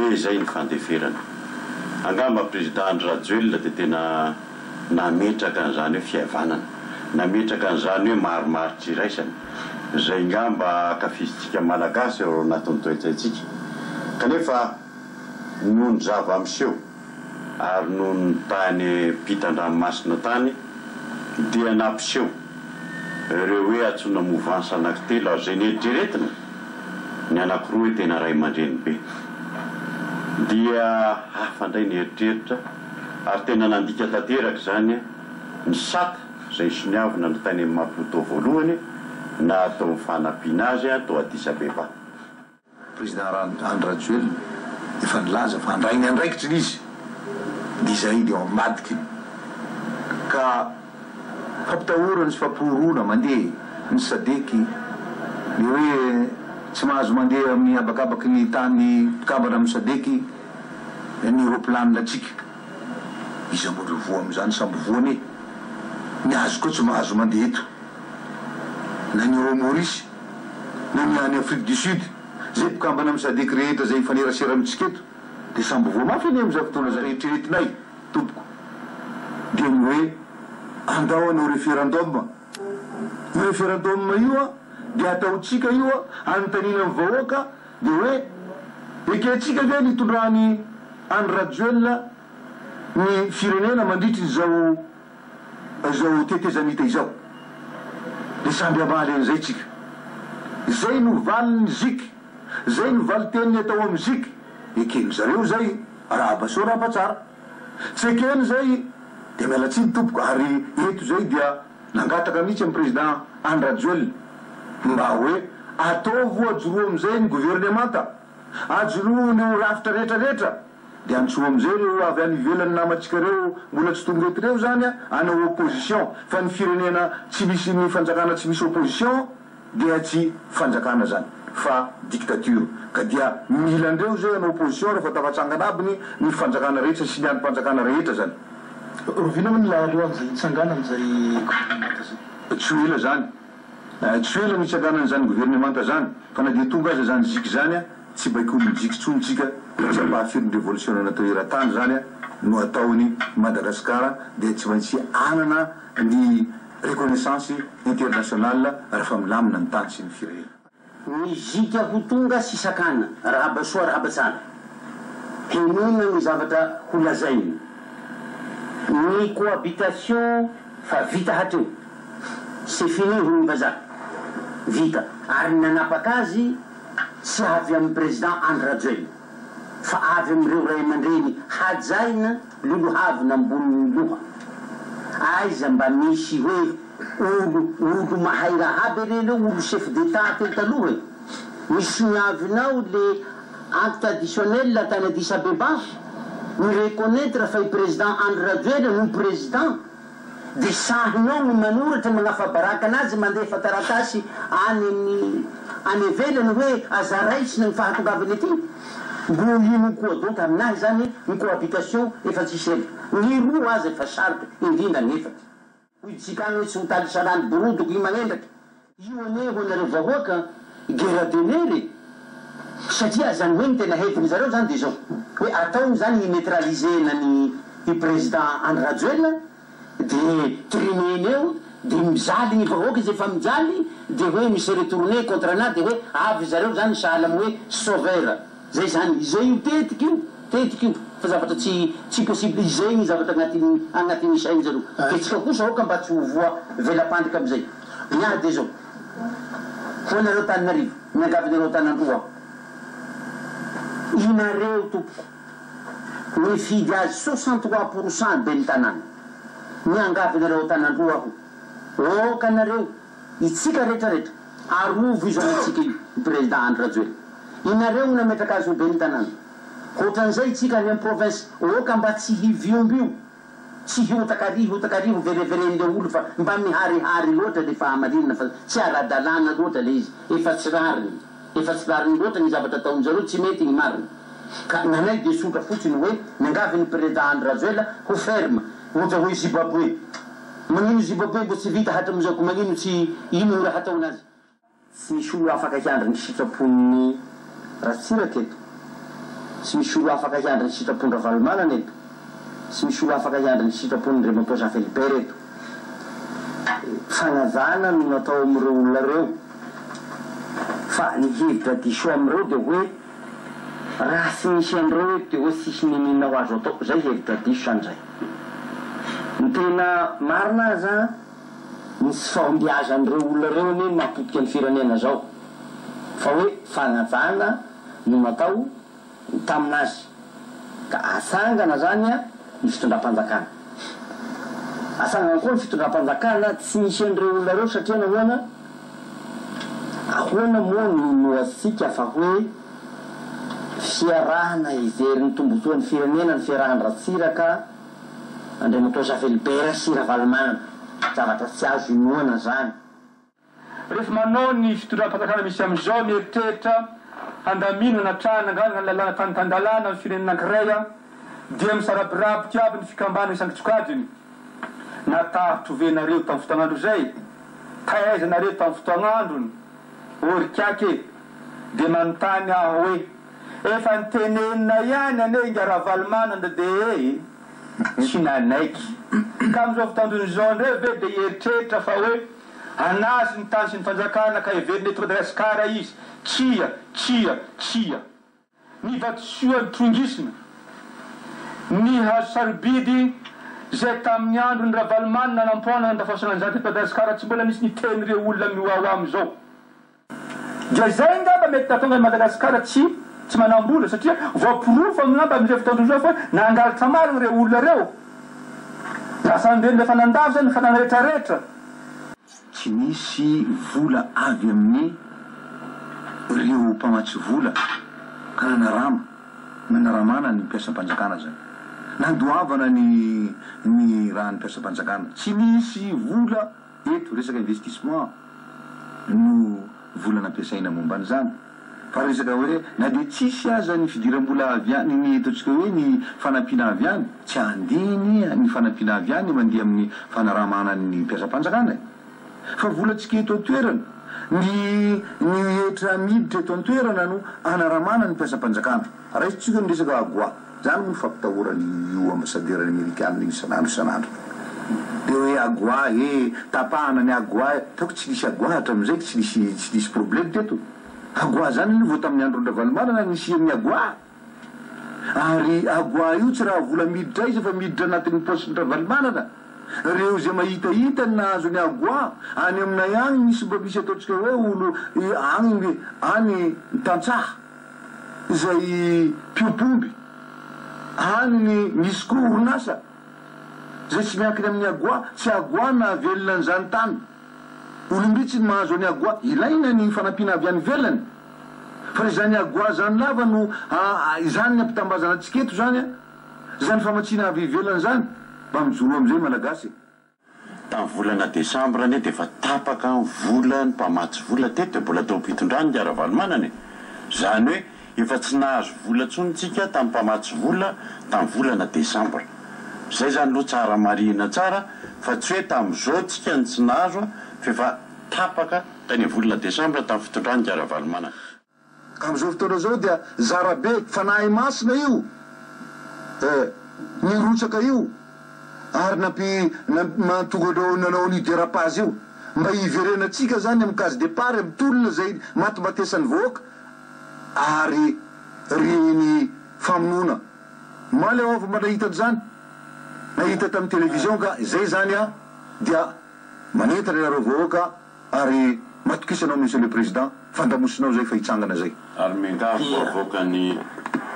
dia izay ny fandeferana. Angamba président Rajoelina dia tena nametraka an'izany hoe fihavanana, nametraka an'izany hoe marimaritra iraisana, izay ngamba akafizintsika malagasy eo anatin'ny toe-tsaintsika. Kanefa noho ny zava-miseho ary noho ny tany mpitan-dranomasina tany dia nampiseho ireo hoe antsoina mouvance anankitelo ary izay nieritreretina ny anankiroa hoe tena ray aman-dreny be dia hafa indray nieritreritra ary tena nandika tanteraka izany ny sata izay soniavina ny tany amin'ny Maputo voalohany na atao amin'ny fanampiana azy atao Addis Abeba. Président Rajoelina efa nilaza fa handray ny andraikitra izy dia izay dia ambadiky ka fampitahorana sy fampirorona mandeha ny sadeky dia hoe tsy mahazo mandeha amin'ny abakabaky ny tany mpikambana amin'ny sadeky ny roplanina atsika izy ambodry voa amin'izany samby voany e ny azo koa tsy mahazo mandeha eto na ny Maurice na ny Afrique du Sud zay mpikambana amin'ny sadeky rehetra zay mifanerasera amitsika eto dia samby voa mafy any amin'izay fotoana zay rehetriretinay tompoko dia ny hoe andao anao référendum. Io référendum io dia ataotsika io anontanina amin'ny vahoaka dia hoe ekentsika ve nitondrany any Rajoelina ny firenena mandritry zao tetezanita izao dia samby amaly an'izay tsika zay no valiny ziky zay no valy teniny atao amin'ny ziky ekeny zareo zay rahabaso rahabatsara tsy ekeny zay dia mialatsiny tompoko ary eto zay dia nangataka mihitsy amin'ny président any Rajoelina mba hoe ataovo ajoroa amin'izay ny gouvernemanta ajoroa ny rafitra rehetrarehetra dia antsoa amin'izay reo avy any ivelany namatsika reo mbola tsy tonga eto reo zany anao opposition fa ny firenena tsy misy ny fanjakana tsy misy opposition dia tsy fanjakana zany fa dictature ka dia mila andreo zay anao opposition rehefa tafatsangana aby ny fanjakana rehetra sy ny any-panjakana rehetra zany. Rovina amin'ny lahareo amin'izay hitsangana amin'izay gouvernemanta zay tsy ela zany tsy ela mitsangana an'izany gouvernemanta zany fa na dia tonga aza zany ziky zany tsy baiko mijiky tsonitsika tsy ampahafiry ny révolution natao eran-tany zany no ataony Madagasikara dia tsy maintsy anana ny reconnaissance internationale rehefa milamina ny tany sy ny firenena. Ny zika ho tonga sy sakana rahabasoa rahabatsara henona ny zavatra ho lazainy ny cohabitation fa vita hatreo c'est fini ho ny vazaha vita ary nanapaka azy tsy avy amin'ny président any Rajoelina fa avy amin'ireo ray aman-dreny hajaina lolohavina ambony loha aiza mba misy hoe olo mahay raha aby reny olo chef d'état teo taloha misy niavinao le acte additionnel tany Addis Abeba ny reconnaître fa i président any Rajoelina no président dia sahinao no manoratra magnafabaraka anazy mandefa taratasy any ivelany hoe azaraitsy ny fahatongavany aty mbo ino koa donc aminazy zany ny cohabitation efa tsisy ela ny roa azy efa sarika indrindra nefatsy hoitsika any hoe tsy ho talisalany borodoko i magnendraky io aneho anareo vahoaka guerre denery satria zany hoe ny tena heviny zareo zany dia zao hoe atao zany ny neutralisena ny président any Rajoelina dia trimeny eo dia mijaly ny vahoaka izy efa mijaly dia hoe misy retourné contre ana dia hoe avy zareo zany sahala amin'ny hoe sauveur zay zany izay io tetika io fa zavatra tsy possible izay ny zavatra agnatin'ny sainy zareo dia tsika kosa aoka mba tsy ho voa velam-pandrika amizay miady dia zao ho anareo taninarivo miangavinareo tanandroa inareo tompoko mifidy azy 63% be ny tanàna miangavinareo tanandroa aho oka anareo itsika rehetrarehetra arovo izo amitsika io président any Rajoelina inareo nametraka azy ho be ny tanàna ohatran'izay itsika any amin'ny province oka mba tsy hiviombio tsy hotakarivo vereveren'le olo fa mba miharihary loatra le fa amalinina fa tsy ara-dalàna loatra le izy efa tsy rariny loatra ny zavatra ataony zareo tsy mety ny marina ka nanay dia sotra fotsiny hoe miangavy ny président any Rajoelina ho ferme ohatra hoe Zimbabwe magnino Zimbabwe mbo tsy vita hatram'izao ko magnino tsy ino raha ataonazy tsy misy olo afaka hiandry ny sitrapony ratsiraka eto sy misy olo afaka hiandry ny sitrapondra Valmanana eto, sy misy olo afaka hiandry ny sitrapondra Ramatoa Felipe eto. Fagnazana no natao amin'ireo olona reo, fa ny hevitra diso amin'ireo dia hoe raha tsy misy an'ireo eto dia hoe tsisy ninina ho azo atao. Zay hevitra diso zany zay. Ny tena marina aza misy fahombiazan'ireo olona reo ny mampodika ny firenena zao, fa hoe fagnajana no natao taminazy ka asangana zany ny fitondram-panjakana. Asangana koa ny fitondram-panjakana tsy misy an'ireo olona reo satria nahoana moa no asika fa hoe fiarahana izery ny tombotsoan'ny firenena ny fiarahany Ratsiraka Andriamatoa Felipe sy Valmanana, zavatra tsy azo inoana zany. Rehefa manao ny fitondram-panjakana misy amin'izao mieritreritra handamina natrana angana ny lalàna tanitandalana ny firenena anankiray dia misarabirabika aby ny fikambana isan-kitsokajiny. Natahotrovenareo tamin'ny fotoagnandro zay, taizanareo tamin'ny fotoagnandrony, orikake dia manontany aho hoe efa nitenenina ihany ane ngara Valmanana dia tsy nanaiky. Ka amin'izao fotoandrony zao ndreo ve dia eritreritra fa hoe anazy ny tany sy ny fanjakana ka heveriny eto Madagasikara izy. Tsia. Ny vatosoa ny trongisina, ny hazo sarobidy zay tamin'ny andro ny Valmanana nampoana nandafasana an'izany eto Madagasikara tsy mbola misy niten'ireo olona mioao amizao. Dia zay ngamba mety tatonga Madagasikara tsy manambola satria voapirofo ngamba amin'izay fotoandro zao fa nangalatra marina ireo olona reo. Lasa andreny lefa nandavo zany ny fanana rehetrarehetra. Tsy misy vola avy amin'ny ireo mpamatsy vola ka nanaramana ny mpiasam-panjakana zany, nandoavana ny raha ny mpiasam-panjakana. Tsy misy vola eto resaka investissement no vola nampiasaina momba an'izany, fa resaka hoe na dia tsisy aza ny fidiram-bola avy any, ny ataontsika hoe ny fanampiana avy any, tsy andiny ny fanampiana avy any mandeha amin'ny fanaramana ny mpiasam-panjakana. Fa volatsika eto an-toerana, ny etra miditra eto an-toerana no anaramana ny mpiasam-panjakana. Raisitsika ny resaka agoa zany no fampitahorany io ambasaderany Amerikanina isanandro. Dia hoe agoa tapahana ny agoa, taoko tsy misy agoa hatramin'izay tsy misy problème teto. Agoa zany vao tamin'ny andron-dra Valmanana nisy amin'ny agoa, ary agoa io tsy raha vola miditra izy fa miditra anatin'ny posindra Valmanana. Reo zay mahitahita ny nahazo ny agoa any aminay any misy mba misy ataontsika hoe olo any tantsaha zay piopomby, any misy koa orinasa zay tsy miankiny amin'ny agoa, tsy agoa na velona n'izany tany. Olombitsy ny mahazo ny agoa, ilaina ny fanampiana avy any velany. Fa izany agoa zany lava no izany ny ampitambazana antsika eto zany zany famatsiana avy velany zany mba mijoro am'izay malagasy. Tamin'ny volana Desambra ane dia efa tapaka ny vola ny mpamatsy vola teto, mbola tao ampitondrany ny Valmanana. Zany hoe efa tsy nahazo vola tsonitsika tamin'ny mpamatsy vola tamin'ny volana Desambra. Zay zany aloha tsara marina tsara, fa tsy hoe tamin'izao tsika ny tsy nahazo fa efa tapaka tany volana Desambra tamin'ny fitondrany ny Valmanana. Ka amin'izao fotoana zao dia zarabe fanahy masina io, nirotsaka io, ary mahatonga anao nanao ny dérapage io mba hiverenatsika zany amin'ny case départ amin'ny tolona zay matombatesan'ny vahoaka ary reny famonoana. Maly aho fa mba nahita an'izany, nahita tamin'ny télévision ka zay zany dia manentana nareo vahoaka ary matokisanao monsieur le président, fandamosinao zay fa hitsangana zay. Ary mengavo vahoaka ny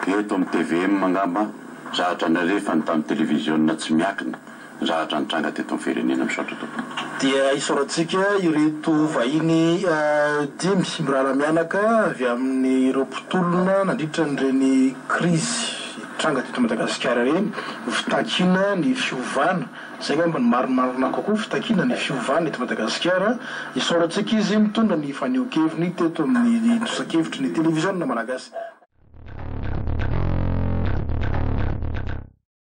eto amin'ny TVM mangamba zahatra nareo fa ny tamin'ny télévision tsy miakina zahatra nitranga teto amin'ny firenena misaotra tompony. Dia isaorantsika ireto vahiny dimy sy mirara mianaka avy amin'ny roapotolona nandritra n'ireny krizy tranga teto Madagasikara reny, fitakina ny fiovana. Zay ngamba ny marimarina kokoa fitakina ny fiovana eto Madagasikara. Isaorantsika izy mitondra ny fanehoan-keviny teto amin'ny tosakevitry ny télévision malagasy.